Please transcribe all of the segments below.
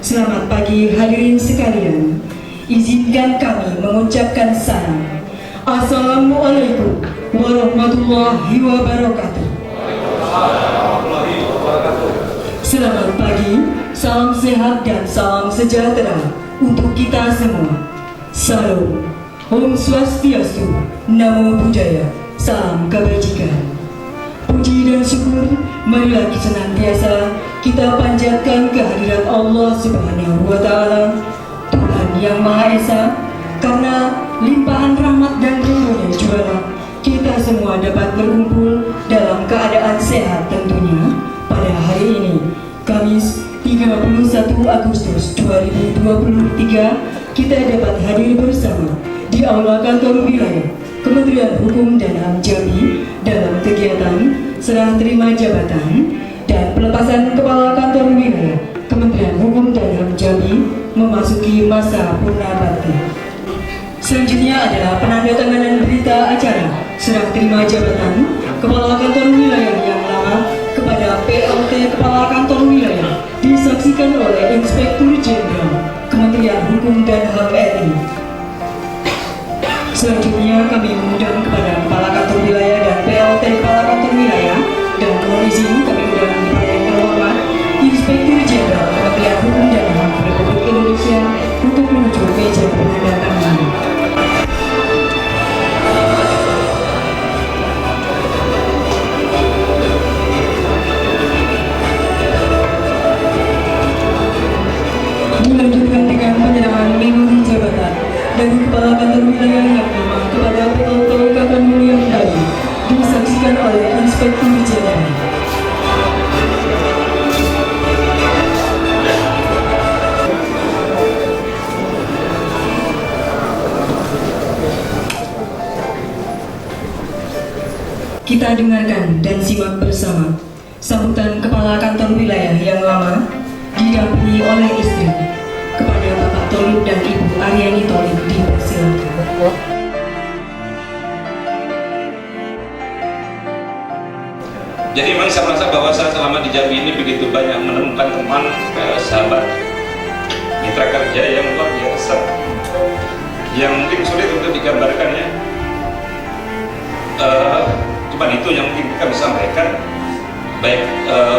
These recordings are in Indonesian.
Selamat pagi hadirin sekalian. Izinkan kami mengucapkan salam. Assalamualaikum warahmatullahi wabarakatuh. Selamat pagi, salam sehat dan salam sejahtera untuk kita semua. Salam, Om Swastiastu, Namo Buddhaya, salam kebajikan. Puji dan syukur marilah senantiasa kita panjatkan kehadirat Allah Subhanahu wa Ta'ala, Tuhan yang Maha Esa, karena limpahan rahmat dan ridhonya jualah kita semua dapat berkumpul dalam keadaan sehat tentunya pada hari ini, Kamis 31 Agustus 2023, kita dapat hadir bersama di Aula Kantor Wilayah Kementerian Hukum dan HAM Jambi dalam kegiatan serah terima jabatan dan pelepasan Kepala Kantor Wilayah Kementerian Hukum dan HAM Jambi memasuki masa purnabakti. Selanjutnya adalah penandatanganan berita acara serah terima jabatan Kepala Kantor Wilayah yang lama kepada PLT Kepala Kantor Wilayah disaksikan oleh Inspektur Jenderal Kementerian Hukum dan HAM RI. Selanjutnya kami mengundang kepada Kepala Kantor Wilayah dan PLT Kepala Kantor Wilayah dan mohon izin kami undang kepada yang terhormat Inspektur Jenderal Kementerian Hukum dan HAM Republik Indonesia untuk menuju meja penandatanganan. Dilanjutkan dengan penyerahan memori jabatan dari Kepala Kantor Wilayah yang lama kepada PLT Kakak Mulia Mendali disaksikan oleh Inspektur Jenderal. Kita dengarkan dan simak bersama sambutan Kepala Kantor Wilayah yang lama didampingi oleh istri. Kepada Bapak Tolib dan Ibu Aryani Tolib dipersilakan. Jadi memang saya merasa bahwa saya selama di Jambi ini begitu banyak menemukan teman, sahabat, mitra kerja yang luar biasa, yang mungkin sulit untuk digambarkan ya. Cuman itu yang mungkin kita bisa sampaikan, baik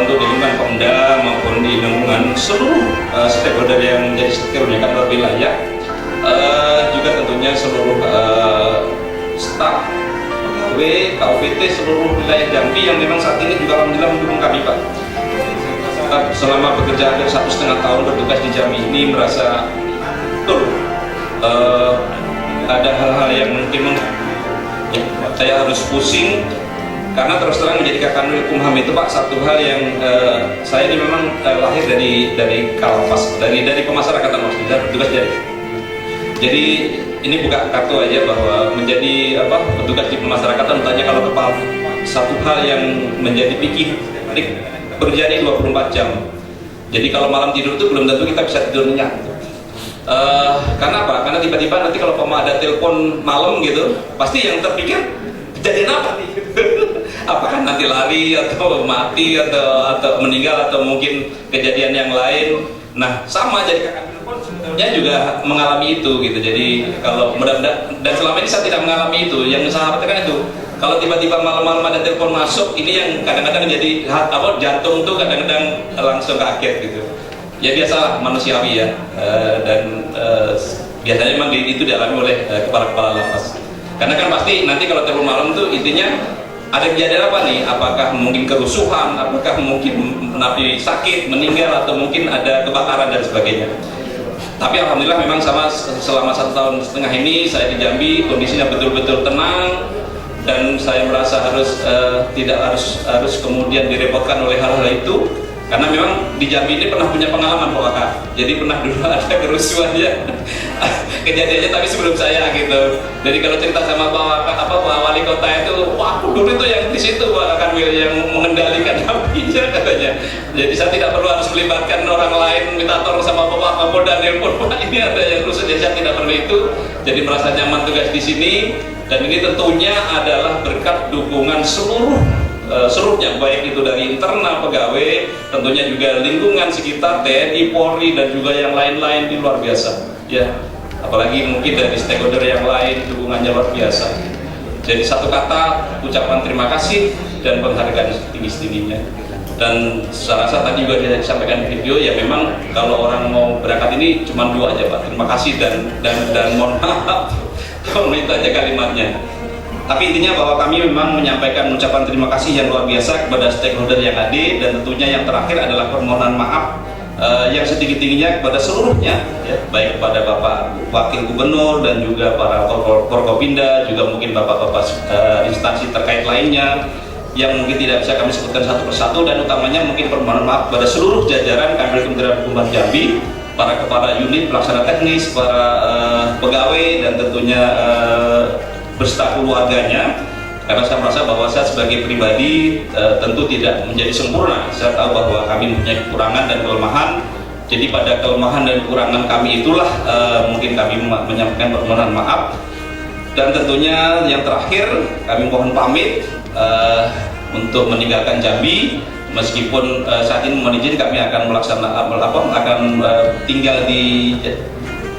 untuk di lingkungan Pemda maupun di lingkungan seluruh stakeholder yang menjadi stakeholder kantor wilayah, juga tentunya seluruh staf pegawai KUVT seluruh wilayah Jambi yang memang saat ini juga alhamdulillah mendukung kami Pak. Selama bekerja hampir 1,5 tahun bertugas di Jambi ini merasa betul ada hal-hal yang mungkin ya, saya harus pusing. Karena terus terang menjadi Kakanwil Kumham itu Pak, satu hal yang saya ini memang lahir dari Kalpas, dari pemasyarakatan Mas, bertugas jadi ini buka kartu aja bahwa menjadi petugas di pemasyarakatan tanya kalau kepala satu hal yang menjadi pikir berjadi 24 jam. Jadi kalau malam tidur itu belum tentu kita bisa tidur nyenyak. Karena apa? Karena tiba-tiba nanti kalau ada telepon malam gitu, pasti yang terpikir kejadian apa nih? Apakah nanti lari atau mati atau meninggal atau mungkin kejadian yang lain. Nah sama jadi kakak telepon sebenarnya juga mengalami itu gitu. Jadi kalau mudah-mudahan, dan selama ini saya tidak mengalami itu. Yang saya khawatirkan itu kalau tiba-tiba malam-malam ada telepon masuk, ini yang kadang-kadang jadi jantung tuh kadang-kadang langsung kaget gitu. Ya biasalah manusiawi ya, dan biasanya memang itu dialami oleh kepala-kepala lapas. Karena kan pasti nanti kalau telepon malam tuh intinya ada kejadian apa nih? Apakah mungkin kerusuhan, apakah mungkin napi sakit, meninggal, atau mungkin ada kebakaran dan sebagainya. Tapi alhamdulillah memang selama 1,5 tahun ini saya di Jambi kondisinya betul-betul tenang, dan saya merasa tidak harus kemudian direpotkan oleh hal-hal itu, karena memang di Jambi ini pernah punya pengalaman Pak Kakak. Jadi pernah dulu ada kerusuhan ya kejadiannya, tapi sebelum saya gitu. Jadi kalau cerita sama Pak Wali Kota itu, wah dulu itu yang di situ Pak Kanwil yang mengendalikan apinya katanya. Jadi saya tidak perlu harus melibatkan orang lain, minta tolong sama Pak Kapolda nelpon, Pak ini ada yang rusuh. Jadi saya tidak perlu itu. Jadi merasa nyaman tugas di sini, dan ini tentunya adalah berkat dukungan seluruhnya, baik itu dari internal pegawai, tentunya juga lingkungan sekitar, TNI, Polri, dan juga yang lain-lain, di luar biasa ya. Apalagi mungkin dari stakeholder yang lain, dukungannya luar biasa. Jadi satu kata, ucapan terima kasih dan penghargaan setinggi-tingginya. Dan saya rasa tadi juga disampaikan di video ya, memang kalau orang mau berangkat ini cuma 2 aja Pak, terima kasih dan mohon maaf. Kalau itu aja kalimatnya. Tapi intinya bahwa kami memang menyampaikan ucapan terima kasih yang luar biasa kepada stakeholder yang hadir, dan tentunya yang terakhir adalah permohonan maaf yang setinggi-tingginya kepada seluruhnya ya, baik kepada Bapak Wakil Gubernur dan juga para Forkopimda, juga mungkin bapak-bapak instansi terkait lainnya yang mungkin tidak bisa kami sebutkan satu persatu, dan utamanya mungkin permohonan maaf kepada seluruh jajaran Kanwil Kementerian Hukum dan Jambi, para kepala unit pelaksana teknis, para pegawai, dan tentunya beserta keluarganya. Karena saya merasa bahwa saya sebagai pribadi tentu tidak menjadi sempurna. Saya tahu bahwa kami mempunyai kekurangan dan kelemahan. Jadi pada kelemahan dan kekurangan kami itulah mungkin kami menyampaikan permohonan maaf. Dan tentunya yang terakhir kami mohon pamit untuk meninggalkan Jambi. Meskipun saat ini mohon izin kami akan tinggal di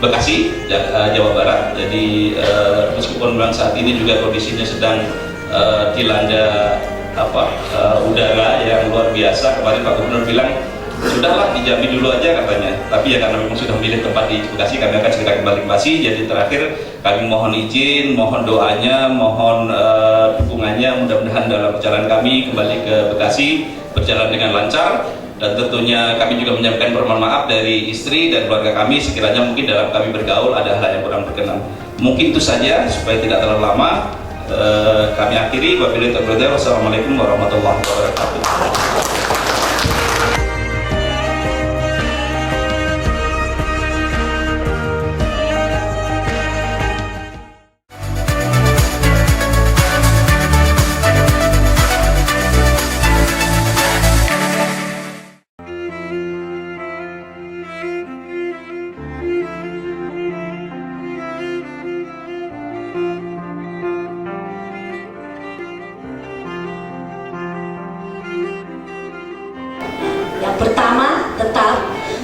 Bekasi, Jawa Barat. Jadi meskipun memang saat ini juga kondisinya sedang dilanda udara yang luar biasa. Kemarin Pak Gubernur bilang sudahlah di Jambi dulu aja katanya. Tapi ya karena memang sudah memilih tempat di Bekasi, kami akan segera kembali ke Bekasi. Jadi terakhir kami mohon izin, mohon doanya, mohon dukungannya, mudah-mudahan dalam perjalanan kami kembali ke Bekasi berjalan dengan lancar. Dan tentunya kami juga menyampaikan permohonan maaf dari istri dan keluarga kami sekiranya mungkin dalam kami bergaul ada hal yang kurang berkenan. Mungkin itu saja supaya tidak terlalu lama. Kami akhiri. Wabillahi taufiq. Wassalamualaikum warahmatullahi wabarakatuh. Yang pertama, tetap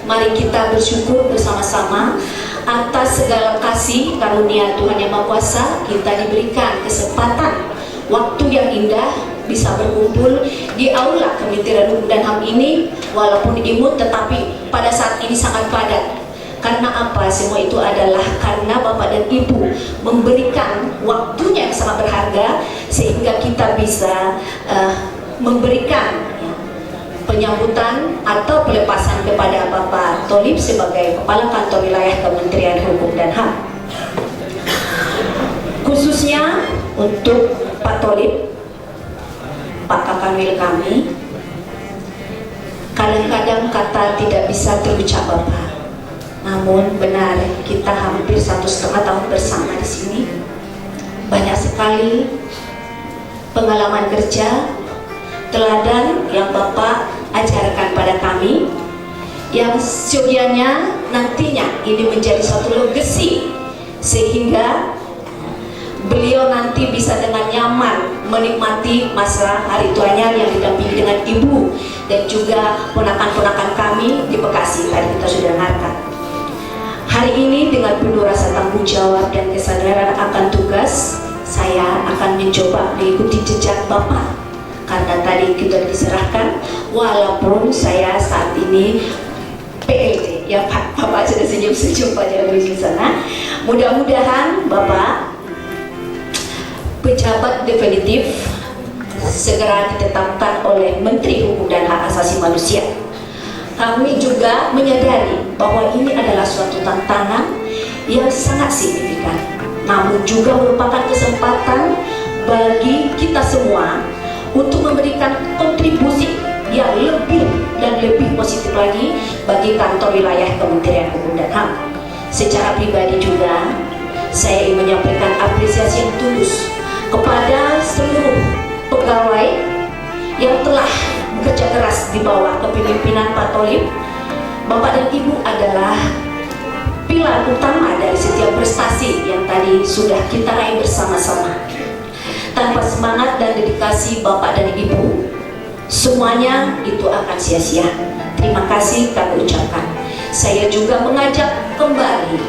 mari kita bersyukur bersama-sama atas segala kasih karunia Tuhan Yang Maha Kuasa. Kita diberikan kesempatan waktu yang indah bisa berkumpul di aula Kementerian Hukum dan HAM ini, walaupun imut tetapi pada saat ini sangat padat. Karena apa? Semua itu adalah karena Bapak dan Ibu memberikan waktunya yang sangat berharga sehingga kita bisa memberikan penyambutan atau pelepasan kepada Bapak Tholib sebagai Kepala Kantor Wilayah Kementerian Hukum dan HAM. Khususnya untuk Pak Tholib, Pak Kakanwil kami, kadang-kadang kata tidak bisa terucap Bapak. Namun benar, kita hampir 1,5 tahun bersama di sini. Banyak sekali pengalaman kerja, teladan yang Bapak ajarkan pada kami, yang seyogianya nantinya ini menjadi suatu legacy sehingga beliau nanti bisa dengan nyaman menikmati masa hari tuanya yang didampingi dengan ibu dan juga ponakan-ponakan kami di Bekasi. Tadi kita sudah dengarkan. Hari ini dengan penuh rasa tanggung jawab dan kesadaran akan tugas, saya akan mencoba mengikuti jejak Bapak. Karena tadi kita diserahkan, walaupun saya saat ini PLT, ya Bapak sudah senyum-senyum pada di sana. Mudah-mudahan Bapak pejabat definitif segera ditetapkan oleh Menteri Hukum dan Hak Asasi Manusia. Kami juga menyadari bahwa ini adalah suatu tantangan yang sangat signifikan, namun juga merupakan kesempatan bagi kita semua untuk memberikan kontribusi yang lebih dan lebih positif lagi bagi kantor wilayah Kementerian Hukum dan HAM. Secara pribadi juga, saya ingin menyampaikan apresiasi yang tulus kepada seluruh pegawai yang telah bekerja keras di bawah kepemimpinan Pak Tholib. Bapak dan Ibu adalah pilar utama dari setiap prestasi yang tadi sudah kita raih bersama-sama. Tanpa semangat dan dedikasi Bapak dan Ibu, semuanya itu akan sia-sia. Terima kasih kami ucapkan. Saya juga mengajak kembali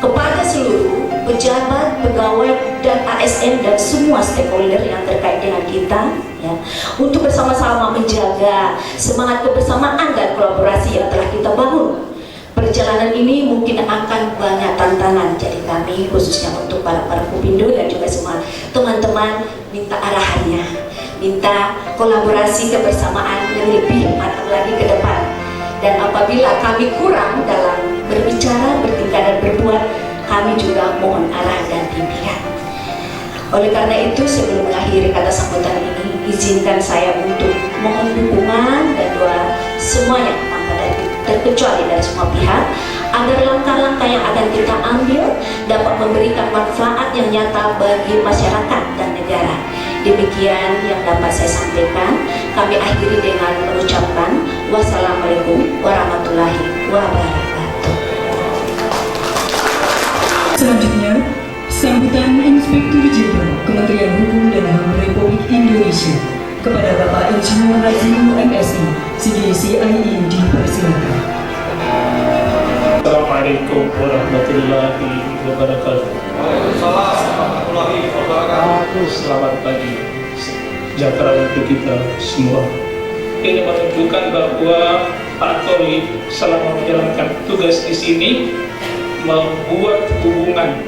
kepada seluruh pejabat, pegawai, dan ASN dan semua stakeholder yang terkait dengan kita, ya, untuk bersama-sama menjaga semangat kebersamaan dan kolaborasi yang telah kita bangun. Perjalanan ini mungkin akan banyak tantangan, jadi kami khususnya untuk para Kupindo dan juga semua teman-teman minta arahannya, minta kolaborasi kebersamaan yang lebih matang lagi ke depan. Dan apabila kami kurang dalam berbicara, bertingkah dan berbuat, kami juga mohon arah dan bimbingan. Oleh karena itu, sebelum mengakhiri kata sambutan ini, izinkan saya untuk mohon dukungan dan doa semuanya tanpa terkecuali dari semua pihak, agar langkah-langkah yang akan kita ambil dapat memberikan manfaat yang nyata bagi masyarakat dan negara. Demikian yang dapat saya sampaikan. Kami akhiri dengan mengucapkan wassalamualaikum warahmatullahi wabarakatuh. Selanjutnya, sambutan Inspektur Jenderal Kementerian Hukum dan HAM Republik Indonesia kepada Bapak Insinyur Haji MSI, CDCIE, dipersilakan. Assalamualaikum warahmatullahi wabarakatuh. Selamat pagi, sejahtera untuk kita semua. Ini menunjukkan bahwa Pak Tholib selama menjalankan tugas di sini membuat hubungan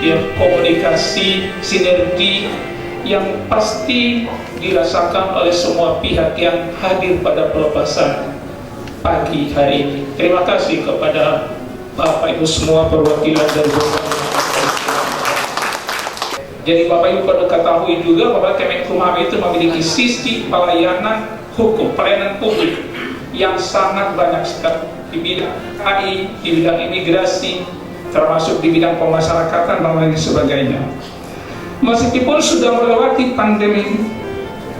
yang komunikasi sinergi yang pasti dirasakan oleh semua pihak yang hadir pada pelepasan pagi hari ini. Terima kasih kepada Bapak Ibu semua perwakilan dari beberapa. Jadi Bapak Ibu perlu ketahui juga bahwa Kemenkumham itu memiliki sisi pelayanan hukum, pelayanan publik yang sangat banyak sekali di bidang AI, di bidang imigrasi, termasuk di bidang pemasyarakatan dan lain sebagainya. Meskipun sudah melewati pandemi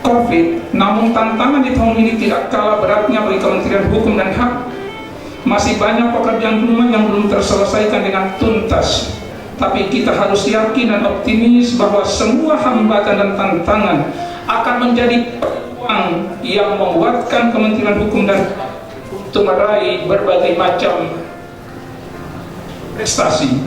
COVID, namun tantangan di tahun ini tidak kalah beratnya bagi Kementerian Hukum dan HAM. Masih banyak pekerjaan rumah yang belum terselesaikan dengan tuntas. Tapi kita harus yakin dan optimis bahwa semua hambatan dan tantangan akan menjadi peluang yang menguatkan Kementerian Hukum dan HAM untuk meraih berbagai macam prestasi.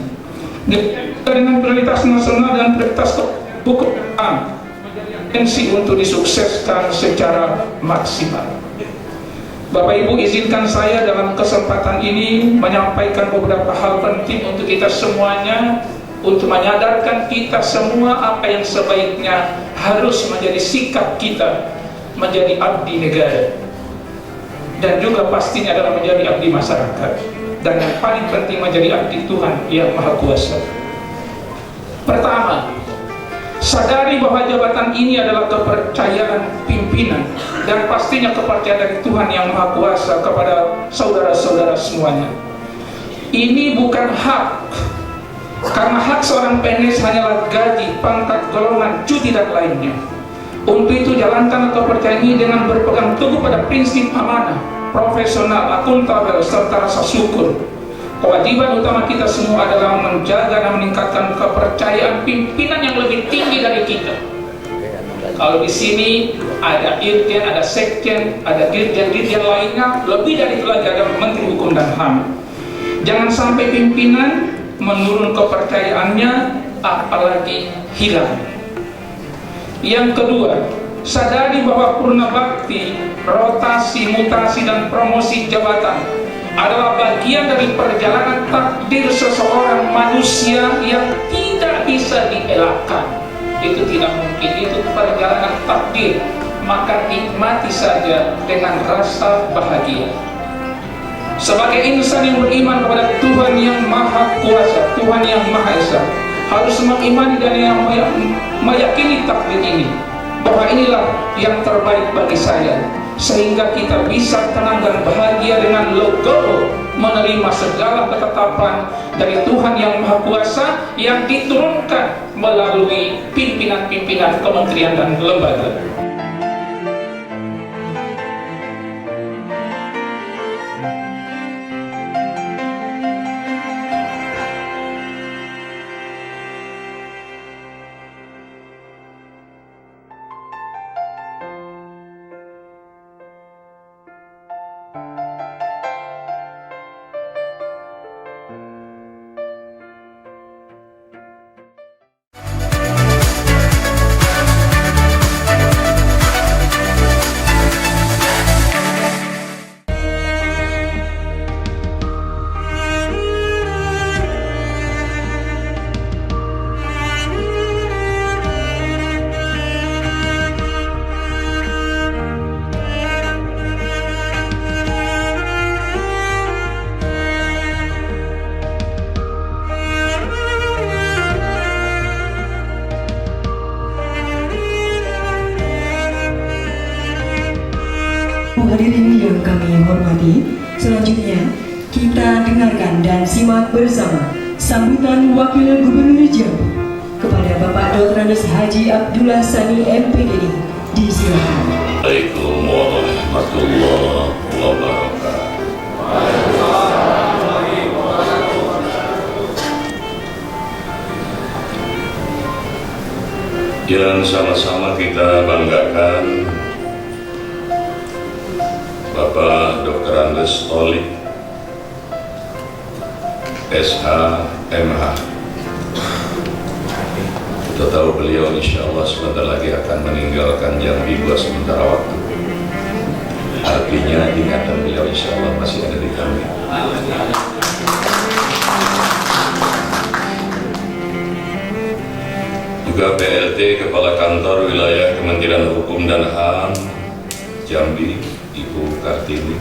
Dengan prioritas nasional dan prioritas hukum potensi untuk disukseskan secara maksimal. Bapak Ibu, izinkan saya dalam kesempatan ini menyampaikan beberapa hal penting untuk kita semuanya, untuk menyadarkan kita semua apa yang sebaiknya harus menjadi sikap kita menjadi abdi negara, dan juga pastinya adalah menjadi abdi masyarakat, dan yang paling penting menjadi abdi Tuhan yang Maha Kuasa. Pertama, sadari bahwa jabatan ini adalah kepercayaan pimpinan dan pastinya kepercayaan dari Tuhan yang Maha Kuasa kepada saudara-saudara semuanya. Ini bukan hak, karena hak seorang PNS hanyalah gaji, pangkat, golongan, cuti dan lainnya. Untuk itu jalankan kepercayaan ini dengan berpegang teguh pada prinsip amanah, profesional, akuntabel, serta rasa syukur. Kewajiban utama kita semua adalah menjaga dan meningkatkan kepercayaan pimpinan yang lebih tinggi dari kita. Kalau di sini ada irjen, ada sekjen, ada dirjen-dirjen lainnya, lebih dari itu lagi ada Menteri Hukum dan HAM. Jangan sampai pimpinan menurun kepercayaannya, apalagi hilang. Yang kedua, sadari bahwa purna bakti, rotasi, mutasi, dan promosi jabatan adalah bagian dari perjalanan takdir seseorang manusia yang tidak bisa dielakkan. itu tidak mungkin, itu perjalanan takdir. Maka nikmati saja dengan rasa bahagia. Sebagai insan yang beriman kepada Tuhan yang Maha Kuasa, Tuhan yang Maha Esa, harus mengimani dan yang meyakini takdir ini, bahwa inilah yang terbaik bagi saya, sehingga kita bisa tenang dan bahagia dengan legowo menerima segala ketetapan dari Tuhan yang Maha Kuasa yang diturunkan melalui pimpinan-pimpinan kementerian dan lembaga. Hadirin yang kami hormati, selanjutnya kita dengarkan dan simak bersama sambutan Wakil Gubernur Jambi kepada Bapak Dr. Andes Haji Abdullah Sani MPD. Disilakan. Assalamualaikum warahmatullahi wabarakatuh. Yang sama-sama kita banggakan, Bapak Dr. Andes Tolik SH MH. Kita tahu beliau insya Allah sebentar lagi akan meninggalkan Jambi buat sementara waktu. Artinya ingatan beliau insya Allah masih ada di kami. Juga PLT Kepala Kantor Wilayah Kementerian Hukum dan HAM Jambi, Ibu Kartini,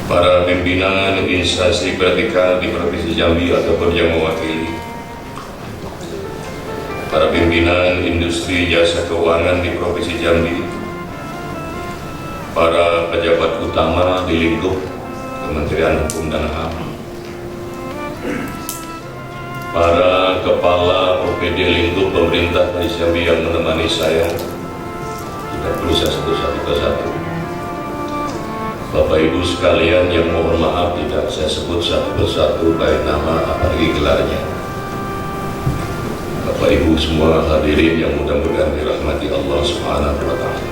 para pimpinan instansi vertikal di Provinsi Jambi ataupun yang mewakili, para pimpinan industri jasa keuangan di Provinsi Jambi, para pejabat utama di lingkup Kementerian Hukum dan HAM, para kepala OPD lingkup pemerintah Provinsi Jambi yang menemani saya. Tidak perlu saya sebut satu persatu. Bapak Ibu sekalian yang mohon maaf tidak saya sebut satu persatu baik nama apalagi gelarnya. Bapak Ibu semua hadirin yang mudah-mudahan dirahmati Allah Subhanahu wa Ta'ala.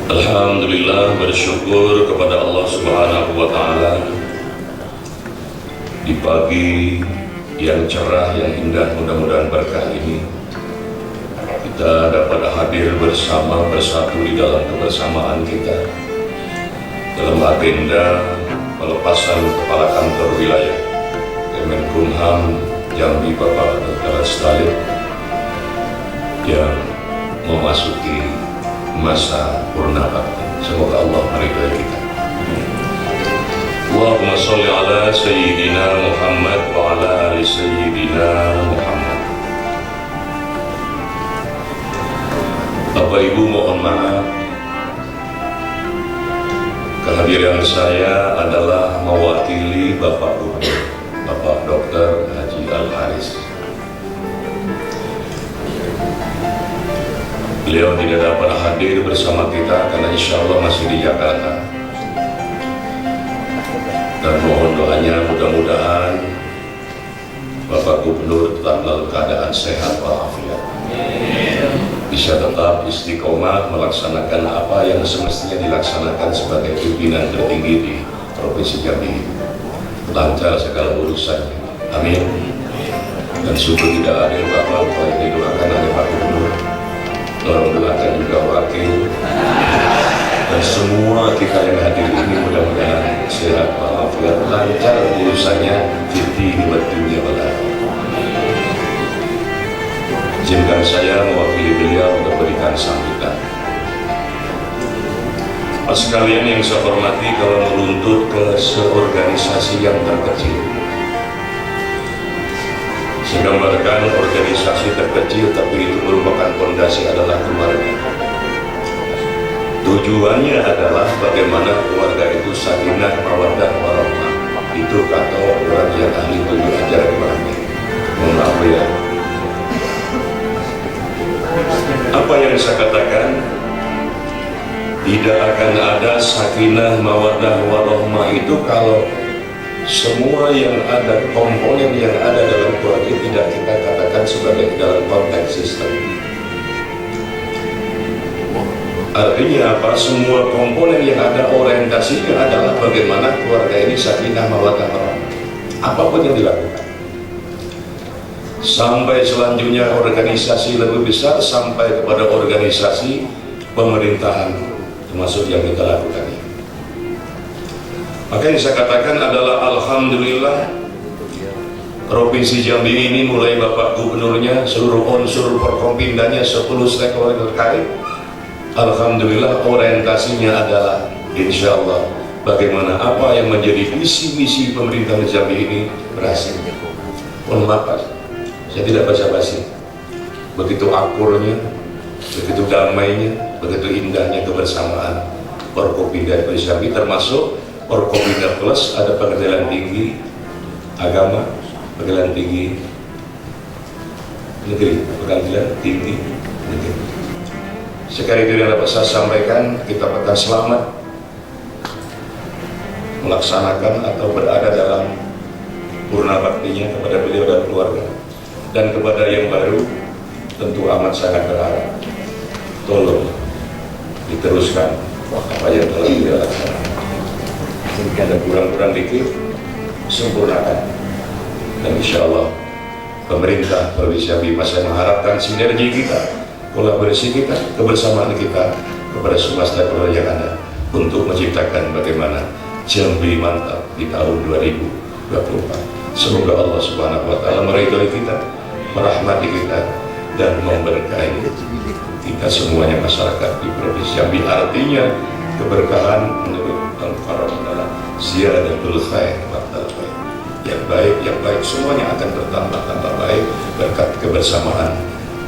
Alhamdulillah, bersyukur kepada Allah Subhanahu wa Ta'ala di pagi yang cerah, yang indah, mudah-mudahan berkah ini kita dapat hadir bersama bersatu di dalam kebersamaan kita dalam agenda pelepasan Kepala Kantor Wilayah Kemenkumham Jambi Bapak Dr. Stalin yang memasuki masa purna bakti. Semoga Allah meridhai kita. Allahumma sholli ala Sayyidina Muhammad wa ala ali Sayyidina Muhammad. Bapak Ibu mohon maaf, kehadiran saya adalah mewakili Bapak Gubernur, Bapak Dr. Haji Al-Haris. Beliau tidak dapat hadir bersama kita karena insya Allah masih di Jakarta. Dan mohon doanya mudah-mudahan Bapak Gubernur tetap dalam keadaan sehat walafiat, bisa tetap istiqomah melaksanakan apa yang semestinya dilaksanakan sebagai pimpinan tertinggi di Provinsi Jambi, lancar segala urusannya. Amin. Dan syukur tidak ada Bapak yang didoakan oleh Pak Gubernur, tolong doakan juga wakil dan semua kita yang hadir ini mudah-mudahan sehat walafiat, lancar urusannya. dini wad dunya wal akhirah. Izinkan saya mewakili beliau untuk berikan sambutan. Sekalian yang saya hormati, kalau menuntut ke seorganisasi yang terkecil, saya gambarkan organisasi terkecil tapi itu merupakan fondasi adalah keluarga. Tujuannya adalah bagaimana keluarga itu sakinah, mawaddah, warahmah. Itu kata orang yang ahli tujuh ajaran Ibrahim. Mohon maaf ya. Apa yang saya katakan, tidak akan ada sakinah, mawaddah, warahmah itu kalau semua yang ada, komponen yang ada dalam keluarga tidak kita katakan sebagai dalam konteks sistem. Artinya apa? Semua komponen yang ada orientasinya adalah bagaimana keluarga ini sakinah, mawaddah, warahmah. Apapun yang dilakukan. Sampai selanjutnya organisasi lebih besar, sampai kepada organisasi pemerintahan, termasuk yang kita lakukan ini. Maka yang saya katakan adalah alhamdulillah Provinsi Jambi ini mulai Bapak Gubernurnya, seluruh unsur Forkompindanya, 10 stakeholder terkait, alhamdulillah orientasinya adalah insya Allah bagaimana apa yang menjadi visi misi pemerintahan Jambi ini berhasil. Mohon maaf, saya tidak basa-basi. Begitu akurnya, begitu damainya, begitu indahnya kebersamaan Forkopimda di Jambi, termasuk Forkopimda Plus, ada pengadilan tinggi agama, pengadilan tinggi negeri, pengadilan tinggi negeri. Sekali itu yang dapat saya sampaikan, kita akan selamat melaksanakan atau berada dalam purna baktinya kepada beliau dan keluarga. Dan kepada yang baru, tentu amat sangat berharap tolong diteruskan apa yang telah beliau laksanakan. Dan kurang-kurang dikit, sempurnakan. Dan insya Allah pemerintah Provinsi Jambi masih mengharapkan sinergi kita, kolaborasi kita, kebersamaan kita kepada semua stakeholder yang ada untuk menciptakan bagaimana Jambi mantap di tahun 2024. Semoga Allah Subhanahu wa Ta'ala meridhoi kita, merahmati kita, dan memberkahi kita semuanya masyarakat di Provinsi Jambi. Artinya keberkahan menurut Al-Quran adalah ziyadatul khair wa baik. Yang baik semuanya akan bertambah baik berkat kebersamaan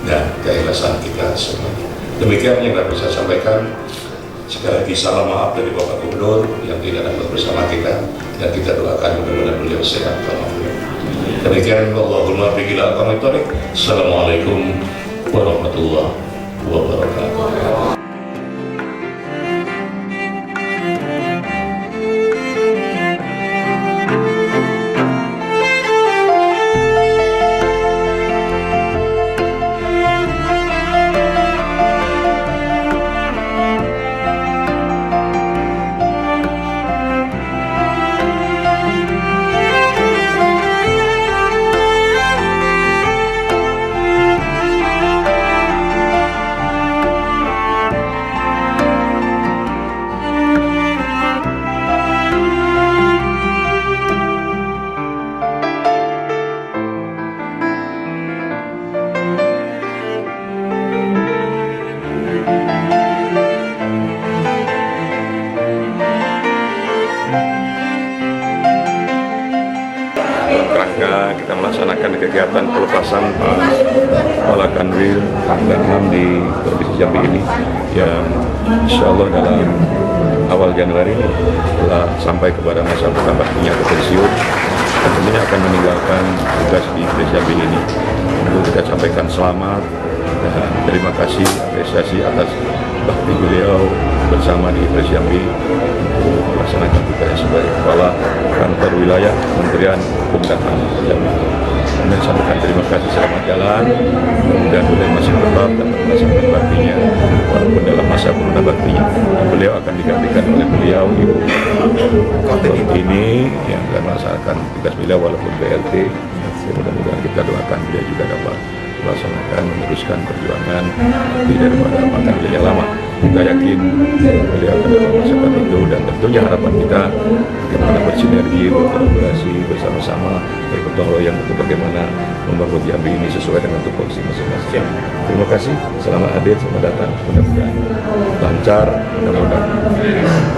dan keikhlasan kita semuanya. Demikian yang dapat saya sampaikan. Sekali lagi salam maaf dari Bapak Gubernur yang tidak dapat bersama kita, dan kita doakan mudah-mudahan beliau sehat walafiat. Demikian, Allahumma biqil aqamit thoriq. Assalamualaikum warahmatullahi wabarakatuh. Rangka kita melaksanakan kegiatan pelepasan Kepala Kanwil dan HAM di Provinsi Jambi ini, yang insya Allah dalam awal Januari telah sampai kepada masa baktinya ke pensiun dan tentunya akan meninggalkan tugas di Provinsi Jambi ini. Lalu kita sampaikan selamat dan terima kasih apresiasi atas bakti beliau bersama di Provinsi Jambi untuk melaksanakan tugasnya sebagai Kepala Kantor Wilayah Kementerian Hukum dan HAM Jambi. Dan sampaikan terima kasih, selamat jalan, mudah-mudahan beliau masih tetap dapat melaksanakan baktinya walaupun dalam masa purna baktinya. Beliau akan digantikan oleh beliau Ibu ini yang akan melaksanakan tugas beliau walaupun BLT. Mudah-mudahan kita doakan beliau juga dapat melaksanakan meneruskan perjuangan di daripada Pak Kanwil yang lama. Kita yakin beliau akan dapat melaksanakan itu, dan tentunya harapan kita bagaimana bersinergi, berkolaborasi bersama-sama, bergotong royong untuk bagaimana membangun Jambi ini sesuai dengan tupoksi masing-masing. Terima kasih, selamat hadir, selamat datang, mudah-mudahan lancar, mudah-mudahan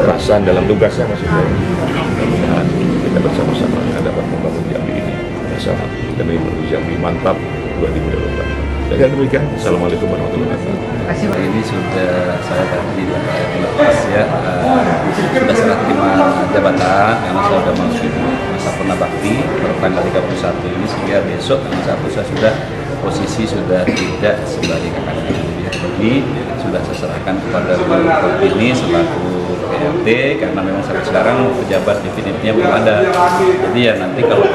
kerasan dalam tugasnya maksudnya. Mudah-mudahan kita bersama-sama dapat membangun Jambi ini bersama demi menuju Jambi mantap 2024. Dan demikian, Assalamualaikum warahmatullahi wabarakatuh. Ini sudah saya tadi lepas ya, sudah serah terima jabatan karena saya sudah masuk masa purna bakti tanggal 31 ini, sehingga besok tanggal 1 saya sudah posisi sudah tidak sebagai kakak ini, sudah saya serahkan kepada Bupati ini selaku PLT, karena memang sampai sekarang pejabat definitifnya belum ada. Jadi ya nanti kalau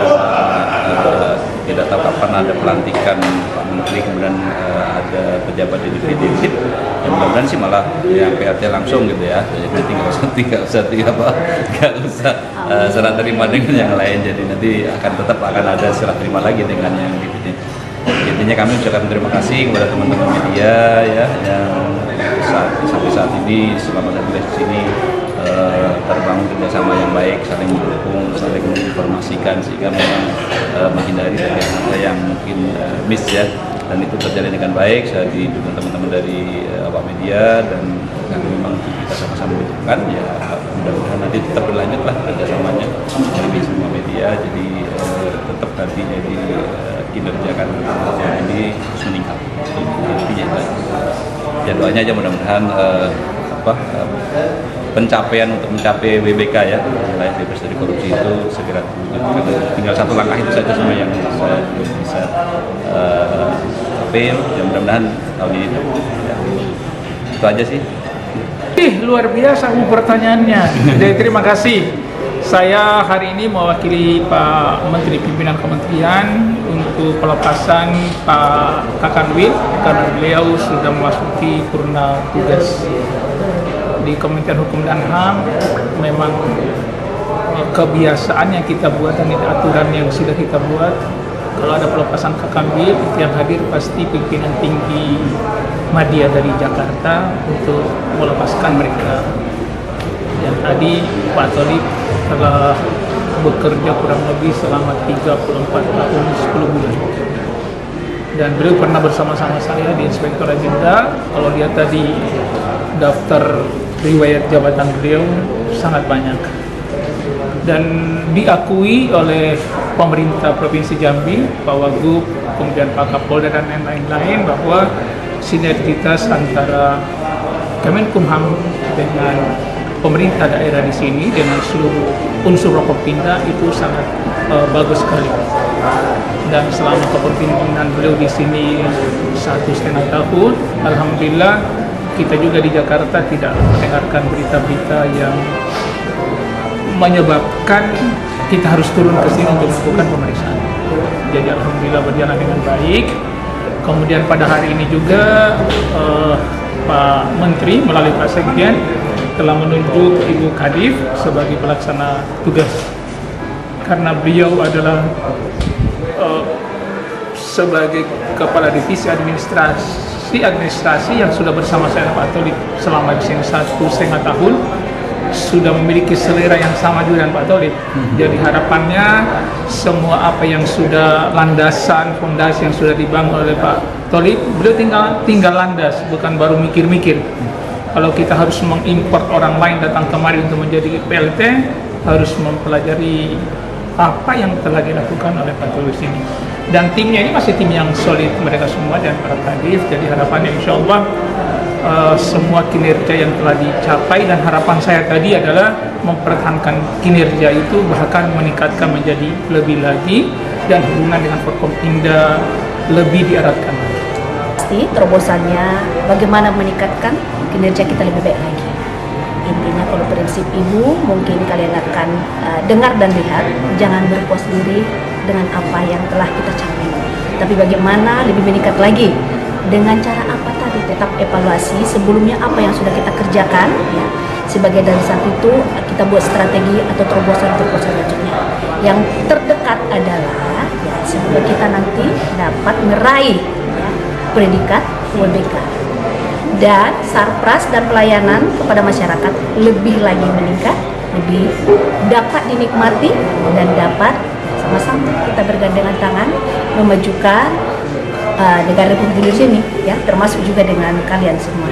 tidak tahu kapan ada pelantikan Pak Menteri, kemudian ada pejabat definitif, ya mudah-mudahan sih malah yang PLT langsung gitu ya. Jadi nanti nggak usah serah terima dengan yang lain. Jadi nanti tetap akan ada serah terima lagi dengan yang definitif. Intinya kami ucapkan terima kasih kepada teman-teman media ya yang sampai saat ini selama dari sini terbangun kerjasama yang baik, saling mendukung, saling menginformasikan, sehingga memang menghindari dari hal yang mungkin miss ya, dan itu terjadi dengan baik. Saya didukung teman-teman dari awak media, dan kami memang kita sama-sama membutuhkan ya, mudah-mudahan nanti tetap berlanjut lah kerjasamanya dari semua media. Jadi tetap nanti jadi kinerja kan ini terus meningkat. Ya doanya aja mudah-mudahan pencapaian untuk mencapai WBK ya, wilayah bebas dari korupsi itu segera tinggal satu langkah itu saja semua yang saya bisa capai. Ya mudah-mudahan tahun ini ya. Itu aja sih. Luar biasa pertanyaannya. Jadi terima kasih. Saya hari ini mewakili Pak Menteri Pimpinan Kementerian untuk pelepasan Pak Kanwil, karena beliau sudah memasuki purna tugas di Kementerian Hukum dan HAM. Memang kebiasaan yang kita buat dan aturan yang sudah kita buat, kalau ada pelepasan Kanwil itu yang hadir pasti pimpinan tinggi media dari Jakarta untuk melepaskan mereka. Dan tadi Pak Tolib telah bekerja kurang lebih selama 34 tahun 10 bulan. Dan beliau pernah bersama-sama saya di Inspektorat Jenderal. Kalau lihat tadi daftar riwayat jabatan beliau sangat banyak. Dan diakui oleh pemerintah Provinsi Jambi, Pak Wagub, kemudian Pak Kapolda dan lain-lain, bahwa sinergitas antara Kemenkumham dengan pemerintah daerah di sini dengan seluruh unsur Forkopimda itu sangat bagus sekali. Dan selama kepemimpinan beliau di sini 1,5 tahun, alhamdulillah kita juga di Jakarta tidak mendengarkan berita-berita yang menyebabkan kita harus turun ke sini untuk melakukan pemeriksaan. Jadi alhamdulillah berjalan dengan baik. Kemudian pada hari ini juga Pak Menteri melalui Pak Sekjen telah menunjuk Ibu Kadif sebagai pelaksana tugas, karena beliau adalah sebagai kepala divisi administrasi yang sudah bersama saya Pak Tolib selama di sini 1,5 tahun, sudah memiliki selera yang sama juga dengan Pak Tolib. Jadi harapannya semua apa yang sudah landasan, fondasi yang sudah dibangun oleh Pak Tolib, beliau tinggal landas, bukan baru mikir-mikir. Kalau kita harus mengimport orang lain datang kemari untuk menjadi PLT, harus mempelajari apa yang telah dilakukan oleh Pak Tulus ini. Dan timnya ini masih tim yang solid, mereka semua dan para kadif. Jadi harapannya insya Allah semua kinerja yang telah dicapai, dan harapan saya tadi adalah mempertahankan kinerja itu, bahkan meningkatkan menjadi lebih lagi, dan hubungan dengan Forkopimda lebih dieratkan. Pasti terobosannya bagaimana meningkatkan kinerja kita lebih baik lagi. Intinya kalau prinsip Ibu mungkin kalian akan dengar dan lihat, jangan berpuas diri dengan apa yang telah kita capai, tapi bagaimana lebih meningkat lagi. Dengan cara apa tadi? Tetap evaluasi sebelumnya apa yang sudah kita kerjakan ya. Sebagai dari saat itu kita buat strategi atau terobosan selanjutnya. Yang terdekat adalah ya, semoga kita nanti dapat meraih ya, predikat UTBK. Dan sarpras dan pelayanan kepada masyarakat lebih lagi meningkat, lebih dapat dinikmati dan dapat sama-sama kita bergandengan tangan memajukan negara Republik Indonesia ini, ya, termasuk juga dengan kalian semua.